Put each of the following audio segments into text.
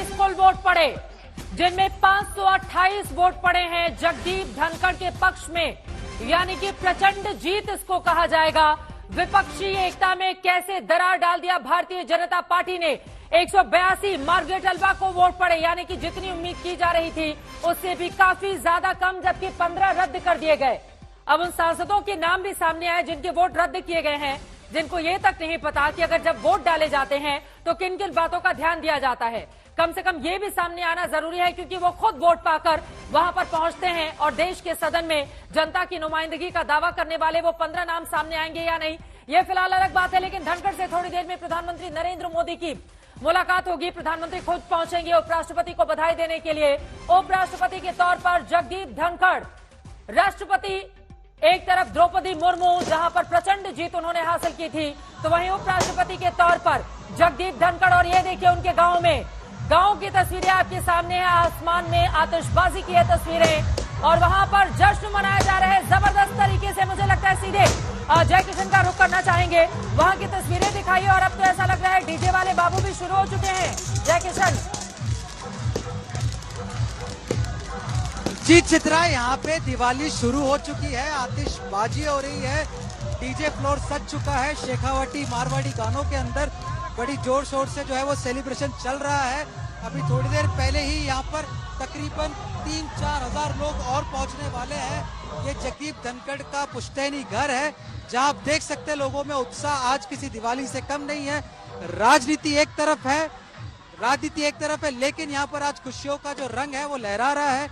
36 कुल वोट पड़े, जिनमें 528 वोट पड़े हैं जगदीप धनखड़ के पक्ष में, यानी कि प्रचंड जीत इसको कहा जाएगा। विपक्षी एकता में कैसे दरार डाल दिया भारतीय जनता पार्टी ने। 182 मार्गरेट अल्वा को वोट पड़े, यानी कि जितनी उम्मीद की जा रही थी उससे भी काफी ज्यादा कम, जबकि 15 रद्द कर दिए गए। अब उन सांसदों के नाम भी सामने आए जिनके वोट रद्द किए गए हैं, जिनको ये तक नहीं पता कि अगर जब वोट डाले जाते हैं तो किन किन बातों का ध्यान दिया जाता है। कम से कम ये भी सामने आना जरूरी है, क्योंकि वो खुद वोट पाकर वहां पर पहुंचते हैं और देश के सदन में जनता की नुमाइंदगी का दावा करने वाले वो 15 नाम सामने आएंगे या नहीं, ये फिलहाल अलग बात है। लेकिन धनखड़ से थोड़ी देर में प्रधानमंत्री नरेंद्र मोदी की मुलाकात होगी। प्रधानमंत्री खुद पहुंचेंगे उपराष्ट्रपति को बधाई देने के लिए। उपराष्ट्रपति के तौर पर जगदीप धनखड़, राष्ट्रपति एक तरफ द्रौपदी मुर्मू, जहां पर प्रचंड जीत उन्होंने हासिल की थी, तो वहीं उपराष्ट्रपति के तौर पर जगदीप धनखड़। और ये देखिए उनके गांव में, गांव की तस्वीरें आपके सामने है। आसमान में आतिशबाजी की है तस्वीरें और वहां पर जश्न मनाया जा रहा है जबरदस्त तरीके से। मुझे लगता है सीधे जय किशन का रुख करना चाहेंगे, वहां की तस्वीरें दिखाइए। और अब तो ऐसा लग रहा है डीजे वाले बाबू भी शुरू हो चुके हैं। जय किशन जी, चित्रा, यहाँ पे दिवाली शुरू हो चुकी है, आतिशबाजी हो रही है, डीजे फ्लोर सज चुका है। शेखावटी मारवाड़ी गानों के अंदर बड़ी जोर शोर से जो है वो सेलिब्रेशन चल रहा है। अभी थोड़ी देर पहले ही यहाँ पर तकरीबन 3-4 हजार लोग और पहुंचने वाले हैं। ये जगदीप धनखड़ का पुश्तैनी घर है, जहां आप देख सकते हैं लोगों में उत्साह आज किसी दिवाली से कम नहीं है। राजनीति एक तरफ है, लेकिन यहाँ पर आज खुशियों का जो रंग है वो लहरा रहा है।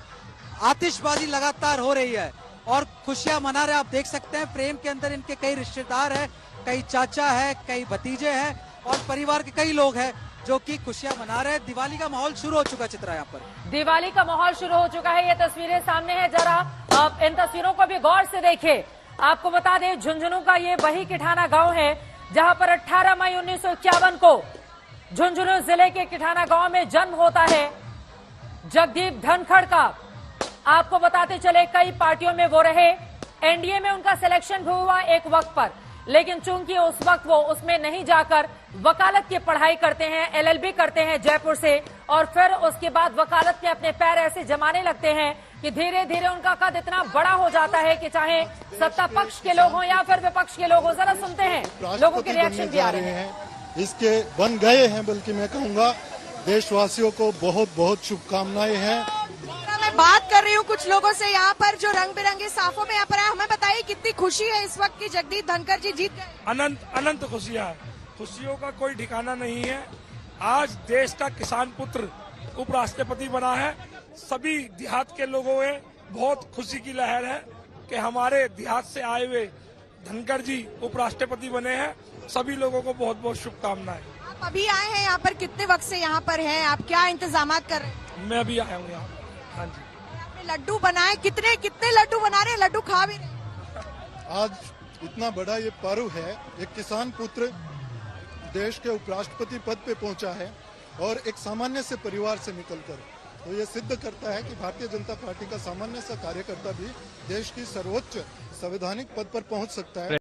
आतिशबाजी लगातार हो रही है और खुशियां मना रहे हैं। आप देख सकते हैं प्रेम के अंदर इनके कई रिश्तेदार हैं, कई चाचा है, कई भतीजे हैं और परिवार के कई लोग हैं जो कि खुशियां मना रहे हैं। दिवाली का माहौल शुरू हो चुका है। चित्रा, यहाँ पर दिवाली का माहौल शुरू हो चुका है। ये तस्वीरें सामने है, जरा आप इन तस्वीरों को भी गौर से देखिए। आपको बता दें झुंझुनू का ये वही किठाना गांव है जहां पर 18 मई 1951 को झुंझुनू जिले के किठाना गांव में जन्म होता है जगदीप धनखड़ का। आपको बताते चले कई पार्टियों में वो रहे, एनडीए में उनका सिलेक्शन भी हुआ एक वक्त पर, लेकिन चूंकि उस वक्त वो उसमें नहीं जाकर वकालत की पढ़ाई करते हैं, एलएलबी करते हैं जयपुर से, और फिर उसके बाद वकालत में अपने पैर ऐसे जमाने लगते हैं कि धीरे धीरे उनका कद इतना बड़ा हो जाता है कि चाहे सत्ता पक्ष के लोग हों या फिर विपक्ष के लोग हों। जरा सुनते हैं लोगों के रिएक्शन भी आ रहे हैं। इसके बन गए हैं, बल्कि मैं कहूँगा देशवासियों को बहुत बहुत शुभकामनाएं हैं। मैं बात कर रही हूँ कुछ लोगों से यहाँ पर जो रंग बिरंगे साफों में यहाँ पर आए। हमें बताइए कितनी खुशी है इस वक्त की जगदीप धनखड़ जी जीत गए। अनंत खुशियाँ, खुशियों का कोई ठिकाना नहीं है। आज देश का किसान पुत्र उपराष्ट्रपति बना है। सभी देहात के लोगों में बहुत खुशी की लहर है कि हमारे देहात से आए हुए धनखड़ जी उपराष्ट्रपति बने हैं। सभी लोगों को बहुत बहुत शुभकामनाएं। आप अभी आए हैं यहाँ पर, कितने वक्त से यहाँ पर हैं आप, क्या इंतजाम कर रहे हैं? मैं अभी आया हूँ यहाँ। हाँ जी। आपने लड्डू बनाए, कितने लड्डू बना रहे हैं? लड्डू खा भी रहे? आज इतना बड़ा ये पर्व है, एक किसान पुत्र देश के उपराष्ट्रपति पद पे पहुंचा है और एक सामान्य से परिवार से निकलकर, तो ये सिद्ध करता है कि भारतीय जनता पार्टी का सामान्य सा कार्यकर्ता भी देश की सर्वोच्च संवैधानिक पद पर पहुंच सकता है।